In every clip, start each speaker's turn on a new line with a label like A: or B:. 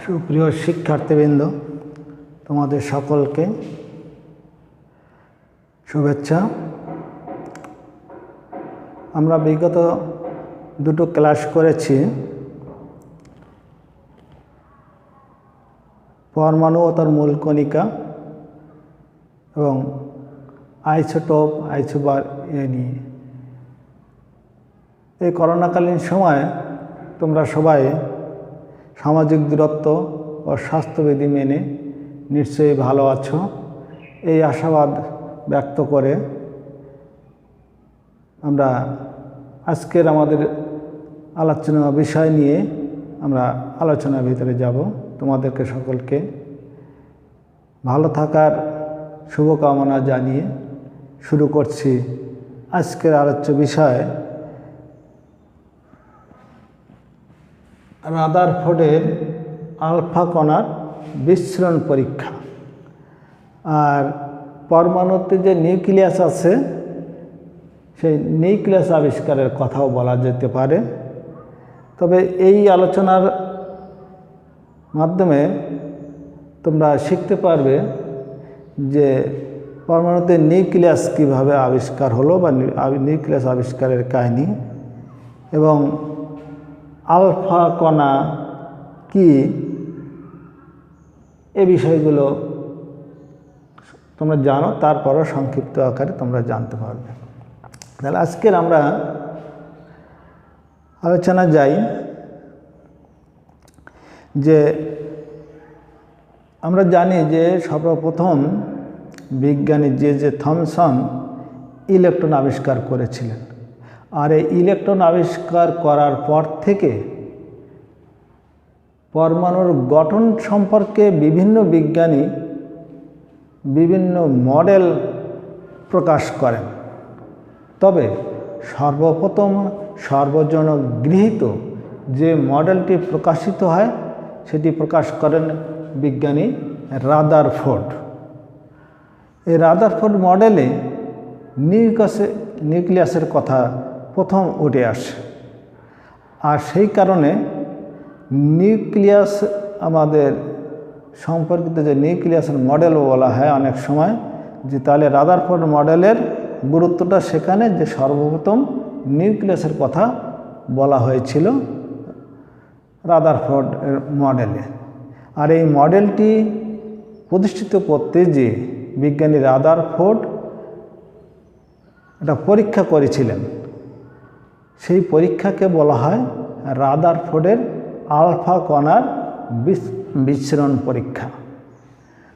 A: সুপ্রিয় শিক্ষার্থীবৃন্দ, তোমাদের সকলকে শুভেচ্ছা। আমরা বিগত দুটো ক্লাস করেছি পরমাণু ও তার মূল কণিকা এবং আইসোটোপ আইসোবার নিয়ে। এই করোনাকালীন সময়ে তোমরা সবাই সামাজিক দূরত্ব ও স্বাস্থ্যবিধি মেনে নিশ্চয়ই ভালো আছো, এই আশাবাদ ব্যক্ত করে আমরা আজকের আমাদের আলোচনা বিষয় নিয়ে আমরা আলোচনার ভিতরে যাব। তোমাদেরকে সকলকে ভালো থাকার শুভকামনা জানিয়ে শুরু করছি আজকের আলোচ্য বিষয় রাদারফোর্ডের আলফা কণার বিচ্ছুরণ পরীক্ষা। আর পরমাণুতে যে নিউক্লিয়াস আছে সেই নিউক্লিয়াস আবিষ্কারের কথাও বলা যেতে পারে। তবে এই আলোচনার মাধ্যমে তোমরা শিখতে পারবে যে পরমাণুতে নিউক্লিয়াস কীভাবে আবিষ্কার হলো বা নিউক্লিয়াস আবিষ্কারের কাহিনী, এবং আলফা কণা কি, এ বিষয়গুলো তোমরা জানো, তারপরও সংক্ষিপ্ত আকারে তোমরা জানতে পারবে। তাহলে আজকের আমরা আলোচনা যাই যে আমরা জানি যে সর্বপ্রথম বিজ্ঞানী যে থমসন ইলেকট্রন আবিষ্কার করেছিলেন। আর এই ইলেকট্রন আবিষ্কার করার পর থেকে পরমাণুর গঠন সম্পর্কে বিভিন্ন বিজ্ঞানী বিভিন্ন মডেল প্রকাশ করেন। তবে সর্বপ্রথম সর্বজনগৃহীত যে মডেলটি প্রকাশিত হয় সেটি প্রকাশ করেন বিজ্ঞানী রাদারফোর্ড। এই রাদারফোর্ড মডেলে নিউক্লিয়াসের কথা প্রথম উঠে আসে। আর সেই কারণে নিউক্লিয়াস আমাদের সম্পর্কিত যে নিউক্লিয়াসের মডেলও বলা হয় অনেক সময়, যে তাহলে রাদারফোর্ড মডেলের গুরুত্বটা সেখানে যে সর্বপ্রথম নিউক্লিয়াসের কথা বলা হয়েছিল রাদারফোর্ড মডেলে। আর এই মডেলটি প্রতিষ্ঠিত করতে যে বিজ্ঞানী রাদারফোর্ড একটা পরীক্ষা করেছিলেন, সেই পরীক্ষাকে বলা হয় রাদারফোর্ডের আলফা কণার বিচ্ছুরণ পরীক্ষা।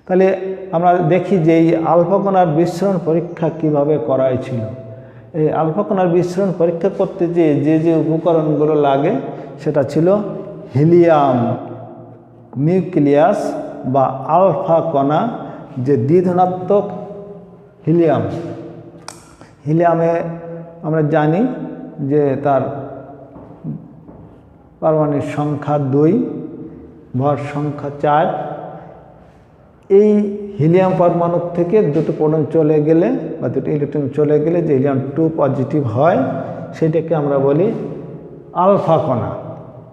A: তাহলে আমরা দেখি যে এই আলফা কণার বিচ্ছুরণ পরীক্ষা কিভাবে করা হয়েছিল। এই আলফা কণার বিচ্ছুরণ পরীক্ষা করতে যে উপকরণগুলো লাগে সেটা ছিল হিলিয়াম নিউক্লিয়াস বা আলফা কণা, যে দ্বিধনাত্মক হিলিয়ামে আমরা জানি যে তার পারমাণবিক সংখ্যা 2, ভর সংখ্যা 4। এই হিলিয়াম পরমাণুর থেকে দুটো প্রোটন চলে গেলে বা দুটো ইলেকট্রন চলে গেলে যে হিলিয়াম 2 পজিটিভ হয় সেটাকে আমরা বলি আলফা কণা।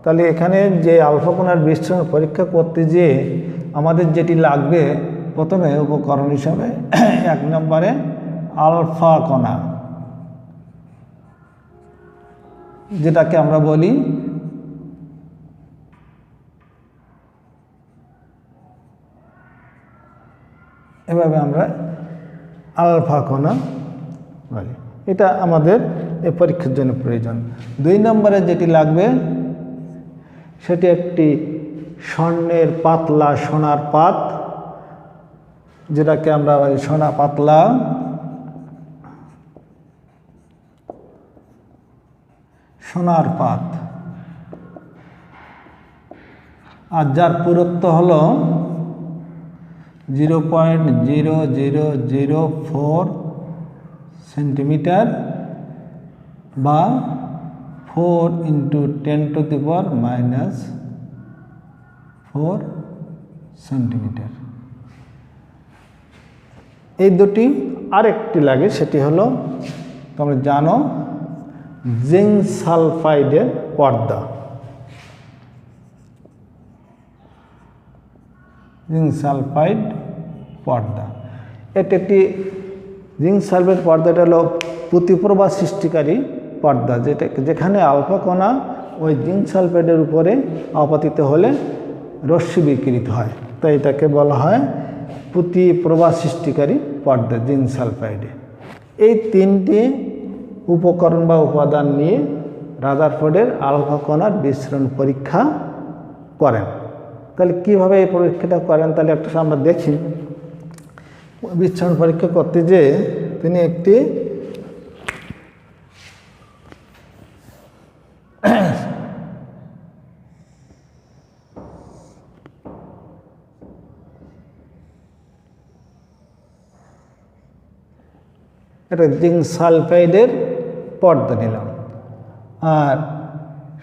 A: তাহলে এখানে যে আলফা কণার বিচ্ছুরণ পরীক্ষা করতে যেয়ে আমাদের যেটি লাগবে প্রথমে উপকরণ হিসাবে 1 নম্বরে আলফা কণা, যেটাকে আমরা বলি এভাবে আমরা আলফা কণা বলি। এটা আমাদের এই পরীক্ষার জন্য প্রয়োজন। 2 নম্বরে যেটি লাগবে সেটি একটি স্বর্ণের পাতলা সোনার পাত, যেটাকে আমরা বলি সোনা পাতলা। সোনার পাত, আর যার পুরুত্ব হলো 0.0004 সেন্টিমিটার বা 4 × 10⁻⁴ সেন্টিমিটার। এই দুটি, আরেকটি লাগে সেটি হলো তোমরা জানো জিঙ্ক সালফাইডের পর্দা। জিঙ্ক সালফাইড পর্দা। এটি একটি জিঙ্ক সালফাইড পর্দাটা হলো প্রতিপ্রবাহ সৃষ্টিকারী পর্দা, যেখানে আলফা কণা ওই জিঙ্ক সালফাইডের উপরে আপতিত হলে রশ্মি বিকিরিত হয়, তাই এটাকে বলা হয় প্রতিপ্রবাহ সৃষ্টিকারী পর্দা জিঙ্ক সালফাইডে। এই তিনটি উপকরণ বা উপাদান নিয়ে রাদারফোর্ডের আলফা কণার বিচ্ছুরণ পরীক্ষা করেন। তাহলে কীভাবে এই পরীক্ষাটা করেন, তাহলে একটা আমরা দেখি। বিচ্ছুরণ পরীক্ষা করতে যে তিনি একটি একটা জিঙ্ক সালফাইডের পর্দা নিলাম আর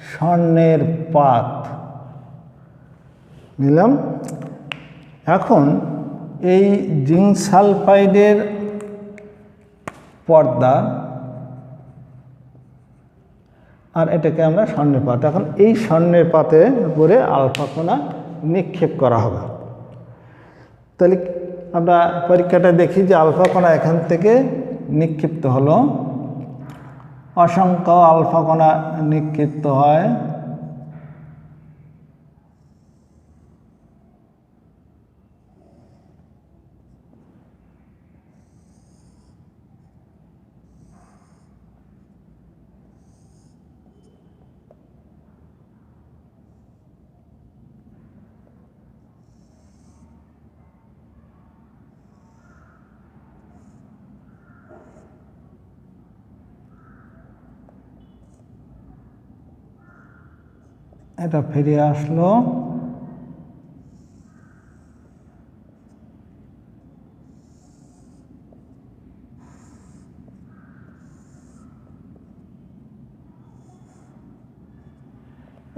A: স্বর্ণের পাত নিলাম। এখন এই জিঙ্ক সালফাইডের পর্দা আর এটাকে আমরা স্বর্ণের পাত, এখন এই স্বর্ণের পাতের উপরে আলফা কণা নিক্ষেপ করা হবে। তাহলে আমরা পরীক্ষাটা দেখি যে আলফা কণা এখান থেকে নিক্ষিপ্ত হলো, অসংখ্য আলফা কণা নিক্ষিপ্ত হয়। এটা ফিরে আসলো।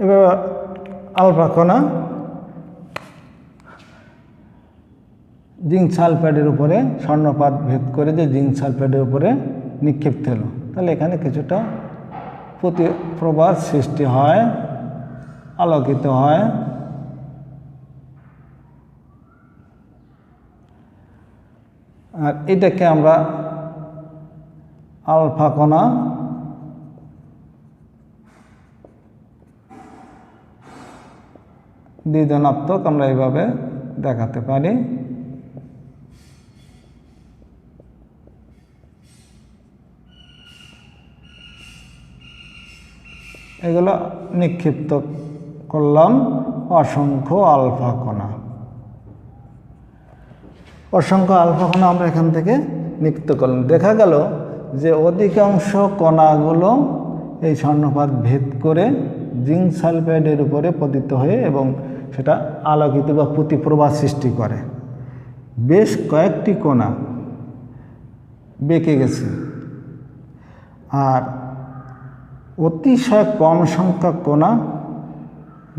A: এবার আলফা কণা জিঙ্ক সালফাইডের উপরে স্বর্ণপাত ভেদ করে যে জিঙ্ক সালফাইডের উপরে নিক্ষিপ্ত হলো, তাহলে এখানে কিছুটা প্রতিপ্রবাহ সৃষ্টি হয়, আলোকিত হয়। আর এটাকে আমরা আলফা কণা দ্বিধনাত্মক আমরা এইভাবে দেখাতে পারি। এগুলো নিক্ষিপ্ত করলাম অসংখ্য আলফা কণা। অসংখ্য আলফা কণা আমরা এখান থেকে নিক্ষিপ্ত করলাম। দেখা গেল যে অধিকাংশ কণাগুলো এই স্বর্ণপাত ভেদ করে জিঙ্ক সালফাইডের উপরে পতিত হয়ে এবং সেটা আলোকিত বা প্রতিপ্রবাহ সৃষ্টি করে। বেশ কয়েকটি কণা বেঁকে গেছে আর অতিশয় কম সংখ্যক কণা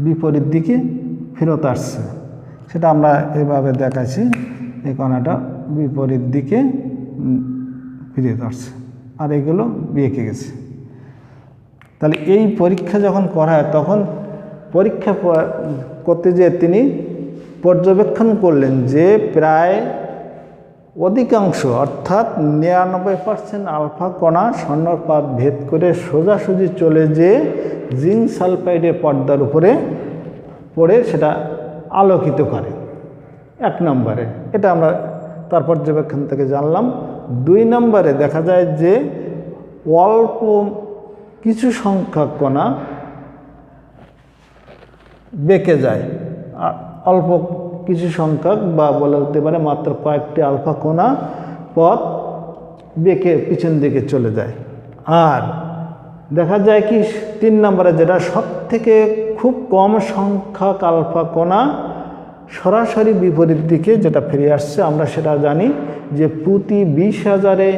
A: বিপরীত দিকে ফেরত আসছে, সেটা আমরা এভাবে দেখাচ্ছি। এই কণাটা বিপরীত দিকে ফিরে আসছে আর এগুলো বেঁকে গেছে। তাহলে এই পরীক্ষা যখন করা হয় তখন পরীক্ষা করতে যেয়ে তিনি পর্যবেক্ষণ করলেন যে প্রায় অধিকাংশ অর্থাৎ 99% আলফা কণা স্বর্ণপাত ভেদ করে সোজাসুজি চলে যেয়ে জিঙ্ক সালফাইডের পর্দার উপরে পড়ে সেটা আলোকিত করে। 1 নম্বরে এটা আমরা তার পর্যবেক্ষণ থেকে জানলাম। 2 নম্বরে দেখা যায় যে অল্প কিছু সংখ্যক কণা বেঁকে যায়, অল্প কিছু সংখ্যক বা বলতে পারে মাত্র কয়েকটি আলফা কণা পথ বেঁকে পিছন দিকে চলে যায়। আর দেখা যায় কি 3 নম্বরে যেটা সব থেকে খুব কম সংখ্যক আলফা কণা সরাসরি বিপরীত দিকে যেটা ফিরে আসছে। আমরা সেটা জানি যে প্রতি 20,000-এ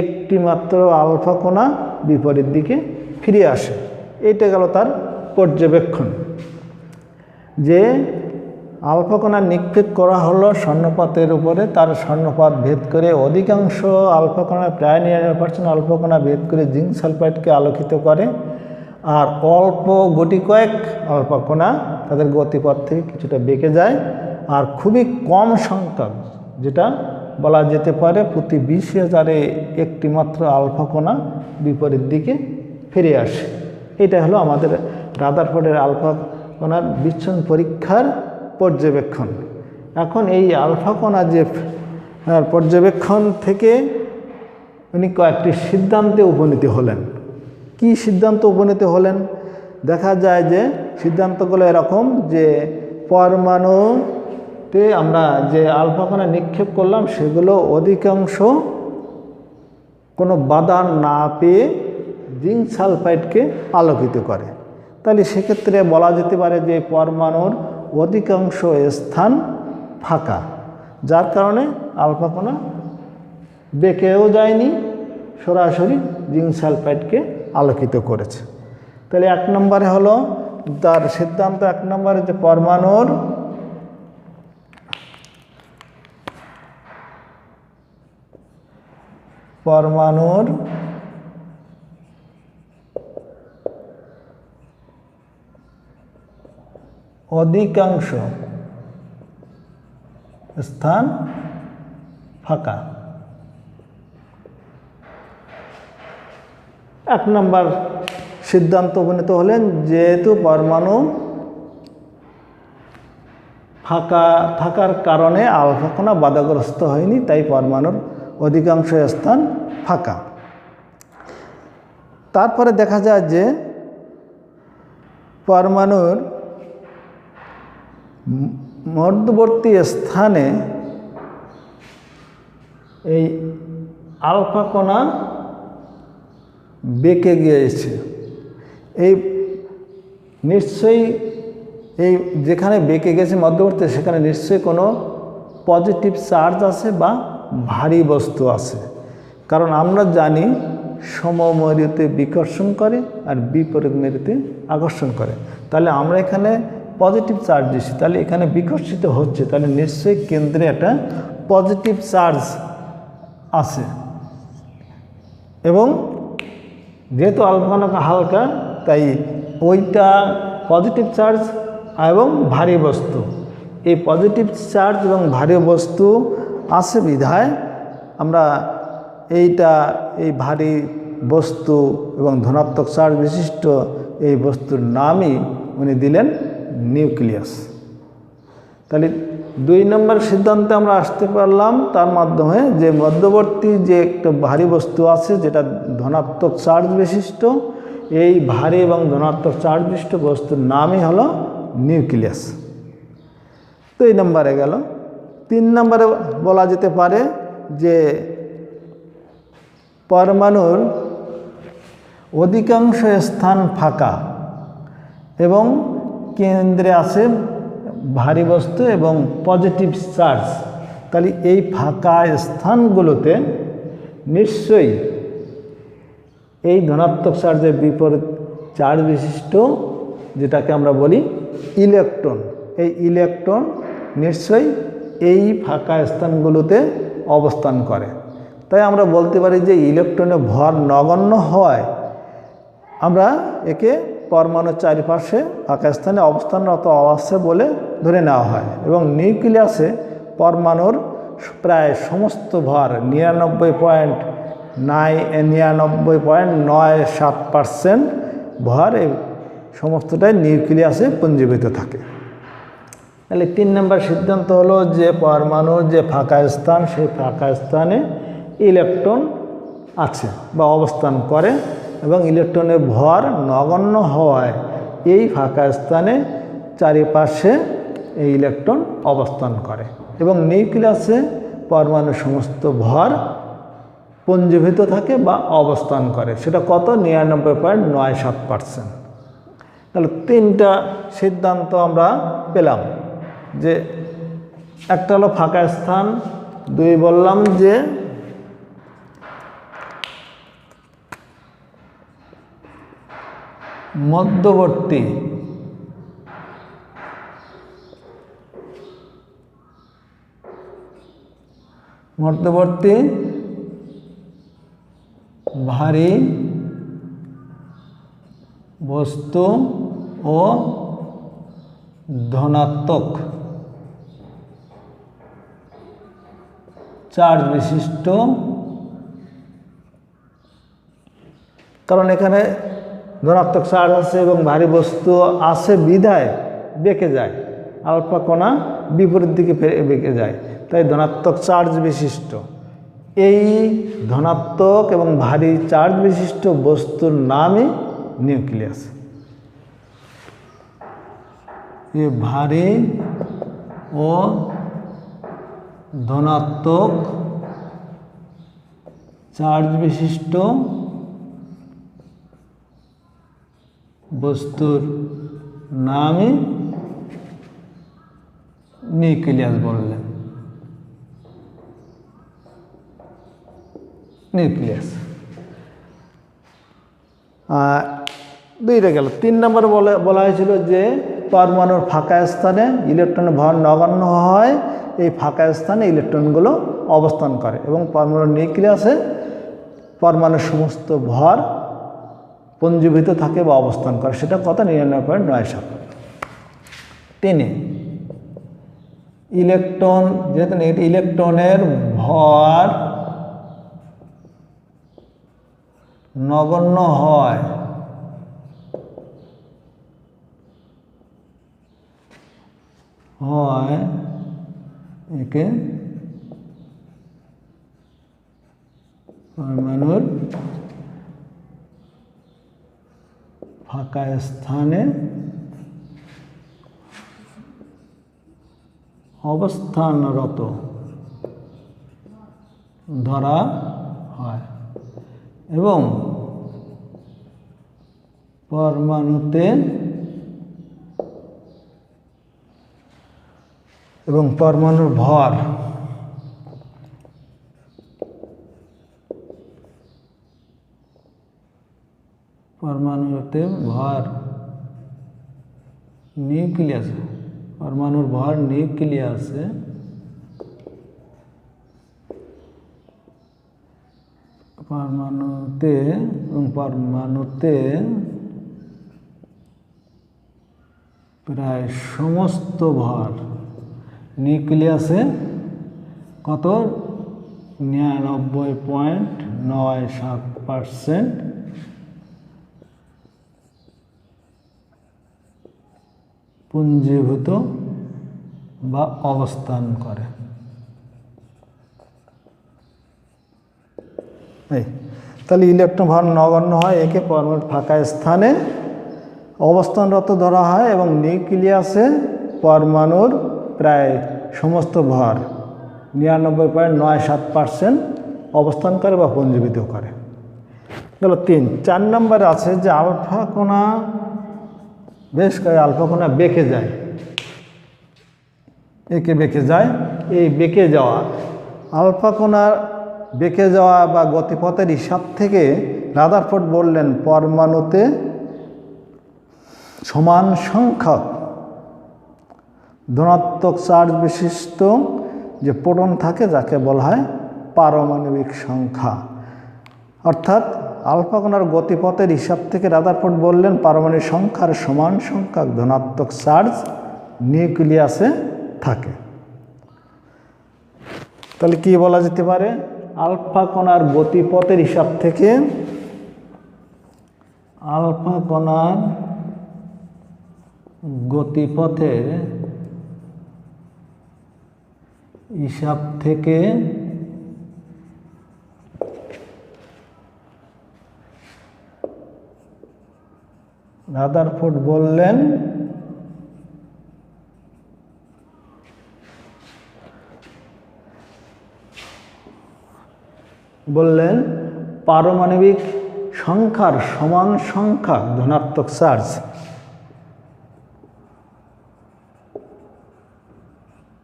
A: একটি মাত্র আলফা কণা বিপরীত দিকে ফিরে আসে। এইটা গেল তার পর্যবেক্ষণ যে আলফা কণা নিক্ষেপ করা হলো স্বর্ণপাতের উপরে, তার স্বর্ণপাত ভেদ করে অধিকাংশ আলফা কণা প্রায় 99% আলফা কণা ভেদ করে জিঙ্ক সালফাইডকে আলোকিত করে। আর অল্প গুটি কয়েক আলফা কণা তাদের গতিপথ থেকে কিছুটা বেঁকে যায় আর খুবই কম সংখ্যক, যেটা বলা যেতে পারে প্রতি 20,000-এ একটি মাত্র আলফা কণা বিপরীত দিকে ফিরে আসে। এটা হলো আমাদের রাদারফোর্ডের আলফা কণার বিচ্ছুরণ পরীক্ষার পর্যবেক্ষণ। এখন এই আলফা কণা যে পর্যবেক্ষণ থেকে উনি কয়েকটি সিদ্ধান্তে উপনীত হলেন। কি সিদ্ধান্ত উপনীত হলেন? দেখা যায় যে সিদ্ধান্তগুলো এরকম যে পরমাণুতে আমরা যে আলফা কণা নিক্ষেপ করলাম সেগুলো অধিকাংশ কোনো বাধা না পেয়ে জিঙ্ক সালফাইডকে আলোকিত করে। তাহলে সেক্ষেত্রে বলা যেতে পারে যে পরমাণুর অধিকাংশ স্থান ফাঁকা, যার কারণে আলফা কণা বেঁকেও যায়নি, সরাসরি জিঙ্ক সালফাইডকে আলোকিত করেছে। তাহলে 1 নম্বরে হলো তার সিদ্ধান্ত, 1 নম্বরে যে পরমাণুর অধিকাংশ স্থান ফাঁকা। 1 নম্বর সিদ্ধান্ত উপনীত হলেন যেহেতু পরমাণু ফাঁকা থাকার কারণে আলফা কণা বাধাগ্রস্ত হয়নি, তাই পরমাণুর অধিকাংশ স্থান ফাঁকা। তারপরে দেখা যায় যে পরমাণুর মধ্যবর্তী স্থানে এই আলফা কণা বেঁকে গিয়েছে। এই নিশ্চয়ই এই যেখানে বেঁকে গেছে মধ্যবর্তী, সেখানে নিশ্চয়ই কোনো পজিটিভ চার্জ আছে বা ভারী বস্তু আছে, কারণ আমরা জানি সমমেরুতে বিকর্ষণ করে আর বিপরীত মেরুতে আকর্ষণ করে। তাহলে আমরা এখানে পজিটিভ চার্জ দিচ্ছি, তাহলে এখানে বিকর্ষিত হচ্ছে, তাহলে নিশ্চয়ই কেন্দ্রে একটা পজিটিভ চার্জ আছে। এবং যেহেতু আলফা কণা হালকা, তাই ওইটা পজিটিভ চার্জ এবং ভারী বস্তু, এই পজিটিভ চার্জ এবং ভারী বস্তু আছে বিধায় আমরা এই ভারী বস্তু এবং ধনাত্মক চার্জ বিশিষ্ট এই বস্তুর নামই উনি দিলেন নিউক্লিয়াস। তাহলে 2 নম্বর সিদ্ধান্তে আমরা আসতে পারলাম তার মাধ্যমে যে মধ্যবর্তী যে একটা ভারী বস্তু আছে যেটা ধনাত্মক চার্জ বিশিষ্ট, এই ভারী এবং ধনাত্মক চার্জ বিশিষ্ট বস্তুর নামই হলো নিউক্লিয়াস। 2 নম্বরে গেল। 3 নম্বরে বলা যেতে পারে যে পরমাণুর অধিকাংশ স্থান ফাঁকা এবং কেন্দ্রে আছে ভারী বস্তু এবং পজিটিভ চার্জ। তাহলে এই ফাঁকা স্থানগুলোতে নিশ্চয়ই এই ধনাত্মক চার্জের বিপরীত চার্জ বিশিষ্ট যেটাকে আমরা বলি ইলেকট্রন, এই ইলেকট্রন নিশ্চয়ই এই ফাঁকা স্থানগুলোতে অবস্থান করে। তাই আমরা বলতে পারি যে ইলেকট্রনের ভর নগণ্য হয়, আমরা একে পরমাণুর চারিপাশে ফাঁকা স্থানে অবস্থানরত অবস্থা বলে ধরে নেওয়া হয়। এবং নিউক্লিয়াসে পরমাণুর প্রায় সমস্ত ভর 99.97% ভর এই সমস্তটাই নিউক্লিয়াসে পুঞ্জীভূত থাকে। তাহলে 3 নম্বর সিদ্ধান্ত হলো যে পরমাণুর যে ফাঁকা স্থান, সেই ফাঁকা স্থানে ইলেকট্রন আছে বা অবস্থান করে এবং ইলেকট্রনের ভর নগণ্য হওয়ায় এই ফাঁকা স্থানে চারিপাশে এই ইলেকট্রন অবস্থান করে এবং নিউক্লিয়াসে পরমাণুর সমস্ত ভর পুঞ্জীভূত থাকে বা অবস্থান করে। সেটা কত? 99.97%। তাহলে 3টা সিদ্ধান্ত আমরা পেলাম, যে একটা হলো ফাঁকা স্থান, 2 বললাম যে মধ্যবর্তী ভারী বস্তু ও ধনাত্মক চার্জ বিশিষ্ট, কারণ এখানে ধনাত্মক চার্জ আছে এবং ভারী বস্তু আছে বিধায় বেঁকে যায়, আলফা কণা বিপরীত দিকে বেঁকে যায়, তাই ধনাত্মক চার্জ বিশিষ্ট। এই ধনাত্মক এবং ভারী চার্জ বিশিষ্ট বস্তুর নামই নিউক্লিয়াস। এই ভারী ও ধনাত্মক চার্জ বিশিষ্ট বস্তুর নামই নিউক্লিয়াস বললেন, নিউক্লিয়াস। দুইটা গেল। 3 নম্বর বলা হয়েছিল যে পরমাণুর ফাঁকা স্থানে ইলেকট্রনের ভর নগণ্য হয়, এই ফাঁকা স্থানে ইলেকট্রনগুলো অবস্থান করে এবং পরমাণুর নিউক্লিয়াসে পরমাণুর সমস্ত ভর পুঞ্জীভূত থাকে বা অবস্থান করে, সেটা কত? 99.97। 3 ইলেকট্রন, যেহেতু ইলেকট্রনের ভর নগণ্য হয় একে পরমাণুর ফাঁকা স্থানে অবস্থানরত ধরা হয় এবং পরমাণুর ভর নিউক্লিয়াসে, পরমাণুর ভর নিউক্লিয়াসে পরমাণুতে প্রায় সমস্ত ভর, নিউক্লিয়াসে কত? 99.97% পুঞ্জীভূত বা অবস্থান করে। তাহলে ইলেকট্রন ভর নগণ্য হয়, একে পরমাণুর ফাঁকা স্থানে অবস্থানরত ধরা হয় এবং নিউক্লিয়াসে পরমাণুর প্রায় সমস্ত ভর 99.97% অবস্থান করে বা পুঞ্জীভূত করে। গেল 3। 4 নম্বরে আছে যে আলফা কণা, বেশ করে আলফা কণা বেঁকে যায়, একে বেঁকে যায়। এই বেঁকে যাওয়া আলফা কণার বেঁকে যাওয়া বা গতিপথের হিসাব থেকে রাদারফোর্ড বললেন পরমাণুতে সমান সংখ্যক ধনাত্মক চার্জ বিশিষ্ট যে প্রোটন থাকে যাকে বলা হয় পারমাণবিক সংখ্যা। অর্থাৎ আলফা কণার গতিপথের হিসাব থেকে রাদারফোর্ড বললেন পারমাণবিক সংখ্যার সমান সংখ্যক ধনাত্মক চার্জ নিউক্লিয়াসে থাকে। তাহলে কি বলা যেতে পারে? আলফা কণার গতিপথের হিসাব থেকে, আলফা কণার গতিপথের হিসাব থেকে রাদারফোর্ড বললেন পারমাণবিক সংখ্যার সমান সংখ্যক ধনাত্মক চার্জ,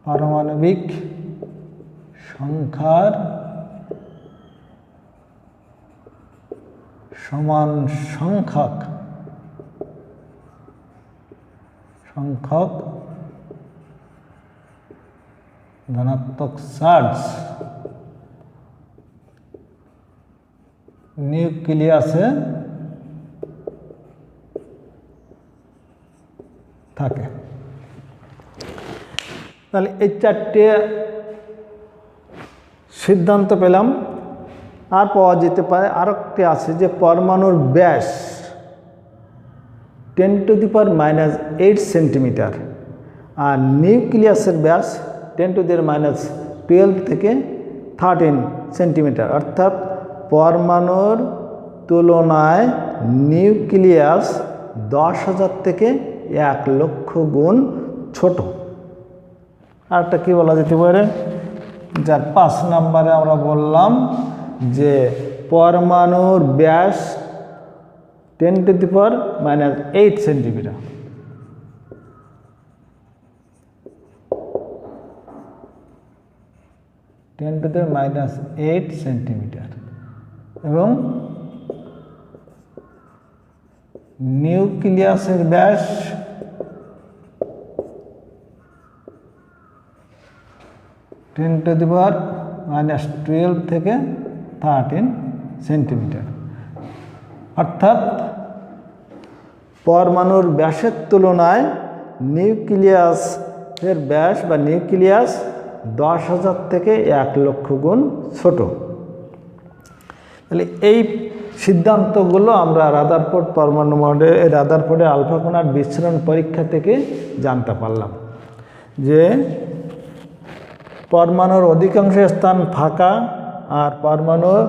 A: পারমাণবিক সংখ্যার সমান সংখ্যক ধনাত্মক চার্জ নিউক্লিয়াসে থাকে। তাহলে এই 4টে সিদ্ধান্ত পেলাম। আর পাওয়া যেতে পারে আরেকটি আছে যে পরমাণুর ব্যাস 10⁻⁻8 সেন্টিমিটার আর নিউক্লিয়াসের ব্যাস 10⁻12 থেকে 13 সেন্টিমিটার, অর্থাৎ পরমাণুর তুলনায় নিউক্লিয়াস 10,000 থেকে 1,00,000 গুণ ছোট। আরেকটা কী বলা যেতে পারে, যার 5 নম্বরে আমরা বললাম যে পরমাণুর ব্যাস 10⁻⁻8 সেন্টিমিটার। (10⁻⁸ সেন্টিমিটার এবং নিউক্লিয়াসের ব্যাস 10⁻12 থেকে 13 সেন্টিমিটার। অর্থাৎ পরমাণুর ব্যাসের তুলনায় নিউক্লিয়াসের ব্যাস বা নিউক্লিয়াস 10,000 থেকে 1,00,000 গুণ ছোট। তাহলে এই সিদ্ধান্তগুলো আমরা রাদারফোর্ড পরমাণু মডেল, রাদারফোর্ডের আলফা কণার বিচ্ছুরণ পরীক্ষা থেকে জানতে পারলাম যে পরমাণুর অধিকাংশ স্থান ফাঁকা আর পরমাণুর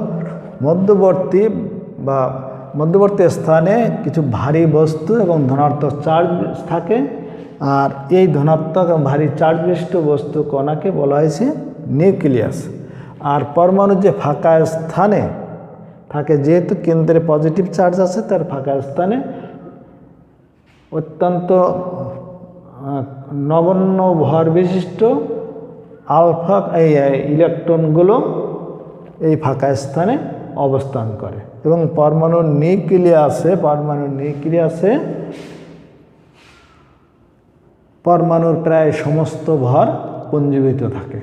A: মধ্যবর্তী স্থানে কিছু ভারী বস্তু এবং ধনাত্মক চার্জ থাকে, আর এই ধনাত্মক এবং ভারী চার্জবিশিষ্ট বস্তু কণাকে বলা হয়েছে নিউক্লিয়াস। আর পরমাণুর যে ফাঁকা স্থানে থাকে, যেহেতু কেন্দ্রে পজিটিভ চার্জ আছে, তার ফাঁকা স্থানে অত্যন্ত নগণ্য ভর বিশিষ্ট আলফা ইলেকট্রনগুলো এই ফাঁকা স্থানে অবস্থান করে এবং পরমাণুর নিউক্লিয়াসে পরমাণুর প্রায় সমস্ত ভর পুঞ্জীভূত থাকে।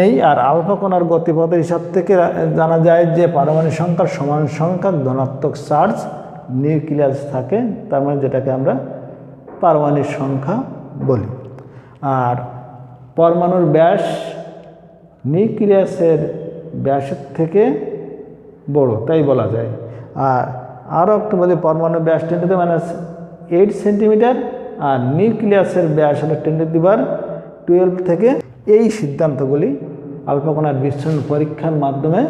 A: এই আর আলফা কণার গতিপথের হিসাব থেকে জানা যায় যে পারমাণবিক সংখ্যার সমান সংখ্যক ধনাত্মক চার্জ নিউক্লিয়াস থাকে, তার মানে যেটাকে আমরা পারমাণবিক সংখ্যা বলি। আর পরমাণুর ব্যাস নিউক্লিয়াসের ব্যাসের থেকে বড়, তাই বলা যায়। আর আরও একটু বলি, পরমাণুর ব্যাস 10⁻8 সেন্টিমিটার আর নিউক্লিয়াসের ব্যাস হলো 10⁻12 থেকে। এই সিদ্ধান্তগুলি আলফা কণার বিচ্ছুরণ পরীক্ষার মাধ্যমে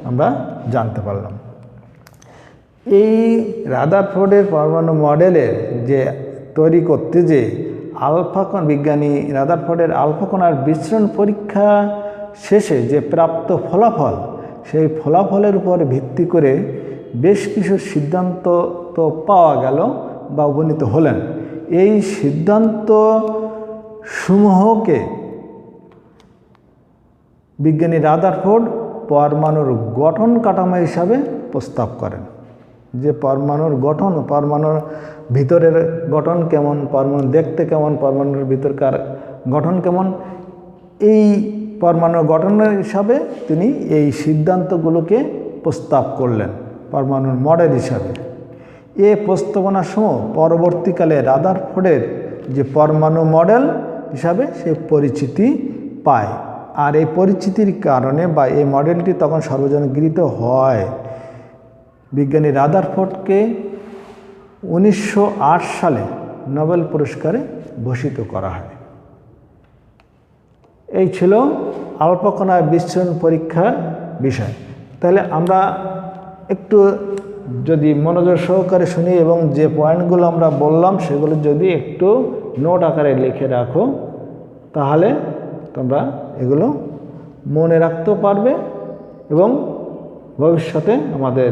A: আমরা জানতে পারলাম। এই রাদারফোর্ডের পরমাণু মডেলের যে তৈরি করতে যে বিজ্ঞানী রাদারফোর্ডের আলফা কণার বিচ্ছুরণ পরীক্ষা শেষে যে প্রাপ্ত ফলাফল, সেই ফলাফলের উপর ভিত্তি করে বেশ কিছু সিদ্ধান্ত তো পাওয়া গেল বা উপনীত হলেন। এই সিদ্ধান্ত সমূহকে বিজ্ঞানী রাদারফোর্ড পরমাণুর গঠন কাঠামো হিসাবে প্রস্তাব করেন, যে পরমাণুর গঠন, পরমাণুর ভিতরের গঠন কেমন, পরমাণু দেখতে কেমন, পরমাণুর ভিতরকার গঠন কেমন, এই পরমাণুর গঠনের হিসাবে তিনি এই সিদ্ধান্তগুলোকে প্রস্তাব করলেন পরমাণুর মডেল হিসাবে। এ প্রস্তাবনার সময় পরবর্তীকালে রাদারফোর্ডের যে পরমাণু মডেল হিসাবে সে পরিচিতি পায়। আর এই পরিচিতির কারণে বা এই মডেলটি তখন সর্বজনে গৃহীত হয়। বিজ্ঞানী রাদারফোর্ডকে 1908 সালে নোবেল পুরস্কারে ভূষিত করা হয়। এই ছিল আলফা কণার বিচ্ছুরণ পরীক্ষার বিষয়। তাহলে আমরা একটু যদি মনোযোগ সহকারে শুনি এবং যে পয়েন্টগুলো আমরা বললাম সেগুলো যদি একটু নোট আকারে লিখে রাখো, তাহলে তোমরা এগুলো মনে রাখতেও পারবে এবং ভবিষ্যতে আমাদের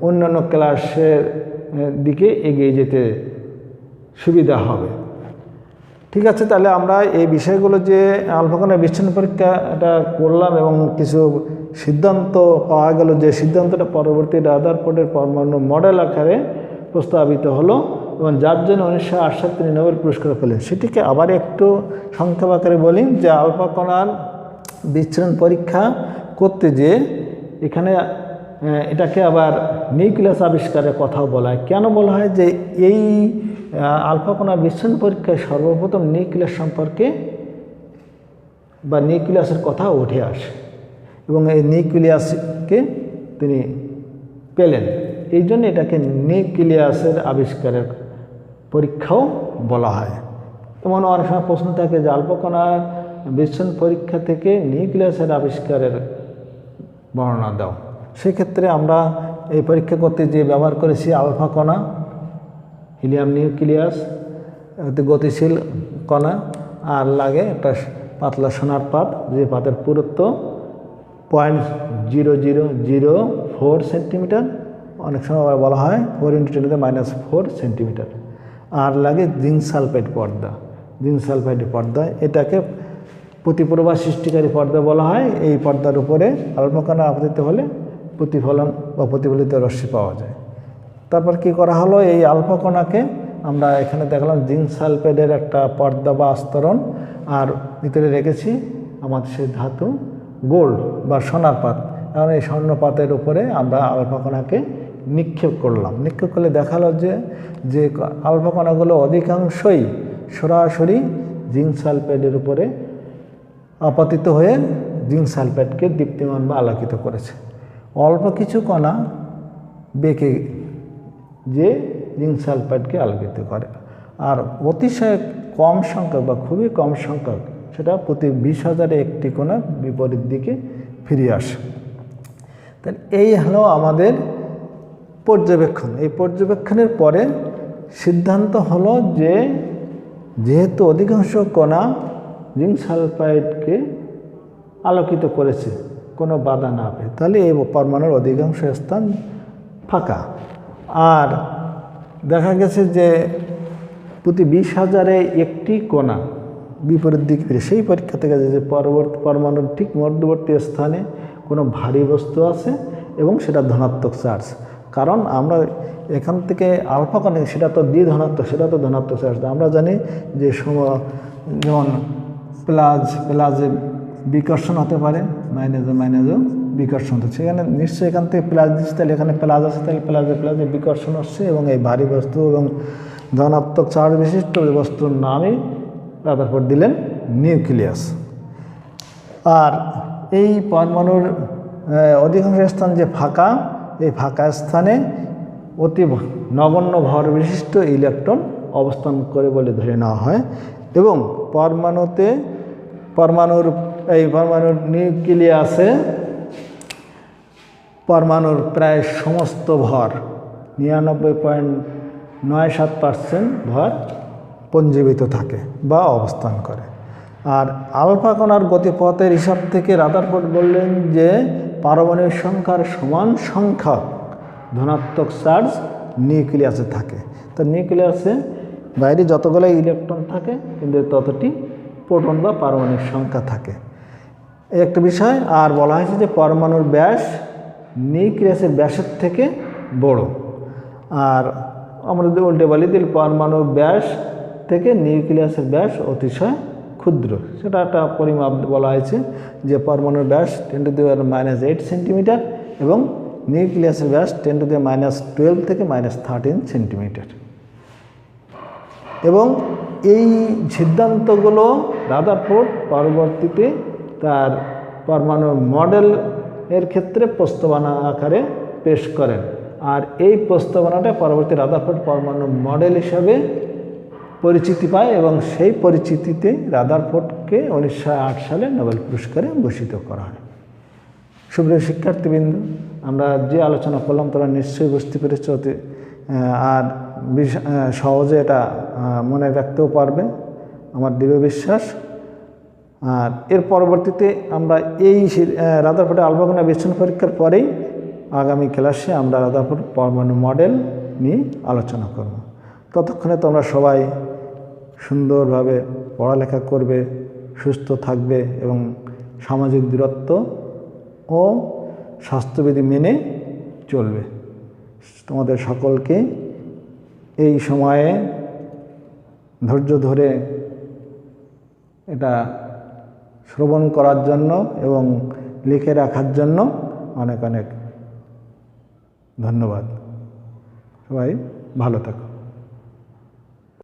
A: অন্যান্য ক্লাসের দিকে এগিয়ে যেতে সুবিধা হবে। ঠিক আছে, তাহলে আমরা এই বিষয়গুলো যে আলফা কণার বিচ্ছুরণ পরীক্ষাটা করলাম এবং কিছু সিদ্ধান্ত পাওয়া গেল, যে সিদ্ধান্তটা পরবর্তী রাদারফোর্ডের পরমাণু মডেল আকারে প্রস্তাবিত হলো এবং যার জন্য 1908 সালে তিনি নোবেল পুরস্কার পেলেন, সেটিকে আবার একটু সংক্ষেপ আকারে বলি। যে আলফা কণার বিচ্ছুরণ পরীক্ষা করতে যে এখানে এটাকে আবার নিউক্লিয়াস আবিষ্কারের কথাও বলা হয়। কেন বলা হয়? যে এই আলফা কণার বিচ্ছুরণ পরীক্ষায় সর্বপ্রথম নিউক্লিয়াস সম্পর্কে বা নিউক্লিয়াসের কথা উঠে আসে এবং এই নিউক্লিয়াসকে তিনি পেলেন। এই জন্য এটাকে নিউক্লিয়াসের আবিষ্কারের পরীক্ষাও বলা হয়। এমন অনেক সময় প্রশ্ন থাকে যে আলফা কণার বিচ্ছুরণ পরীক্ষা থেকে নিউক্লিয়াসের আবিষ্কারের বর্ণনা দাও। সেক্ষেত্রে আমরা এই পরীক্ষা করতে যে ব্যবহার করেছি আলফা কণা, হিলিয়াম নিউক্লিয়াস, গতিশীল কণা, আর লাগে একটা পাতলা সোনার পাত, যে পাতের পুরুত্ব 0.0004 সেন্টিমিটার, অনেক সময় বলা হয় 4 × 10⁻⁴ সেন্টিমিটার। আর লাগে জিঙ্ক সালফাইড পর্দা। জিঙ্ক সালফাইড পর্দা এটাকে প্রতিপ্রভা সৃষ্টিকারী পর্দা বলা হয়। এই পর্দার উপরে আলফা কণা আপতিত হলে প্রতিফলন বা প্রতিফলিত রশ্মি পাওয়া যায়। তারপর কি করা হলো, এই আলফা কণাকে আমরা এখানে দেখলাম জিঙ্ক সালফাইডের একটা পর্দা বা আস্তরণ, আর ভিতরে রেখেছি আমাদের সেই ধাতু গোল্ড বা সোনার পাত। কারণ এই স্বর্ণপাতের উপরে আমরা আলফা কণাকে নিক্ষেপ করলাম। নিক্ষেপ করলে দেখালো যে আলফা কণাগুলো অধিকাংশই সরাসরি জিঙ্ক সালফাইডের উপরে আপতিত হয়ে জিঙ্ক সালফাইডকে দীপ্তিমান বা আলোকিত করেছে। অল্প কিছু কণা বেঁকে যে জিঙ্ক সালফাইডকে আলোকিত করে, আর অতিশয় কম সংখ্যক বা খুবই কম সংখ্যক, সেটা প্রতি 20,000-এ একটি কণা বিপরীত দিকে ফিরে আসে। তাহলে এই হলো আমাদের পর্যবেক্ষণ। এই পর্যবেক্ষণের পরে সিদ্ধান্ত হলো যে যেহেতু অধিকাংশ কণা জিঙ্ক সালফাইডকে আলোকিত করেছে কোনো বাধা না পেয়ে, তাহলে এই পরমাণুর অধিকাংশ স্থান ফাঁকা। আর দেখা গেছে যে প্রতি 20,000-এ একটি কণা বিপরীত দিকে ফিরে, সেই পরীক্ষা থেকে যে পরমাণুর ঠিক মধ্যবর্তী স্থানে কোনো ভারী বস্তু আছে এবং সেটা ধনাত্মক চার্জ। কারণ আমরা এখান থেকে আলফা কণা সেটা তো ধনাত্মক, সেটা তো ধনাত্মক চার্জ। আমরা জানি যে যেমন প্লাজে বিকর্ষণ হতে পারে, মাইনাসও বিকর্ষণ হচ্ছে, সেখানে নিশ্চয়ই এখান থেকে প্লাস দিচ্ছে, তাহলে এখানে প্লাস আছে, তাহলে প্লাজে বিকর্ষণ হচ্ছে এবং এই ভারী বস্তু এবং ধনাত্মক চার্জ বিশিষ্ট বস্তুর নামই রাদারফোর্ড দিলেন নিউক্লিয়াস। আর এই পরমাণুর অধিকাংশ স্থান যে ফাঁকা, এই ফাঁকা স্থানে অতি নগণ্য ভর বিশিষ্ট ইলেকট্রন অবস্থান করে বলে ধরে নেওয়া হয়। এবং পরমাণুর নিউক্লিয়াসে পরমাণুর প্রায় সমস্ত ভর 99.97% ভর পঞ্জীবিত থাকে বা অবস্থান করে। আর আলফা কণার গতিপথের হিসাব থেকে রাদারফোর্ড বললেন যে পারমাণবিক সংখ্যার সমান সংখ্যক ধনাত্মক চার্জ নিউক্লিয়াসে থাকে। তো নিউক্লিয়াসে বাইরে যতগুলো ইলেকট্রন থাকে কিন্তু ততটি প্রোটন বা পারমাণবিক সংখ্যা থাকে, এই একটা বিষয়। আর বলা হয়েছে যে পরমাণুর ব্যাস নিউক্লিয়াসের ব্যাসের থেকে বড়। আর আমরা যদি উল্টে বলি তাহলে পরমাণুর ব্যাস থেকে নিউক্লিয়াসের ব্যাস অতিশয় ক্ষুদ্র, সেটা একটা পরিমাপ বলা হয়েছে যে পরমাণুর ব্যাস 10⁻⁻8 সেন্টিমিটার এবং নিউক্লিয়াসের ব্যাস 10⁻12 থেকে -13 সেন্টিমিটার। এবং এই সিদ্ধান্তগুলো রাদারফোর্ড পরবর্তীতে তার পরমাণুর মডেল এর ক্ষেত্রে প্রস্তাবনা আকারে পেশ করেন। আর এই প্রস্তাবনাটা পরবর্তী রাদারফোর্ড পরমাণু মডেল হিসাবে পরিচিতি পায় এবং সেই পরিচিতিতে রাদারফোর্ডকে 1908 সালে নোবেল পুরস্কারে ভূষিত করা হয়। সুপ্রিয় শিক্ষার্থীবৃন্দ, আমরা যে আলোচনা করলাম তোমরা নিশ্চয়ই বুঝতে পেরেছ, আর সহজে এটা মনে রাখতেও পারবে আমার দৃঢ় বিশ্বাস। আর এর পরবর্তীতে আমরা এই রাদারফোর্ডের আলফা কণা বিচ্ছুরণ পরীক্ষার পরেই আগামী ক্লাসে আমরা রাদারফোর্ড পরমাণু মডেল নিয়ে আলোচনা করব। ততক্ষণে তোমরা সবাই সুন্দরভাবে পড়ালেখা করবে, সুস্থ থাকবে এবং সামাজিক দূরত্ব ও স্বাস্থ্যবিধি মেনে চলবে। তোমাদের সকলকে এই সময়ে ধৈর্য ধরে এটা শ্রবণ করার জন্য এবং লিখে রাখার জন্য অনেক অনেক ধন্যবাদ। সবাই ভালো থাকো।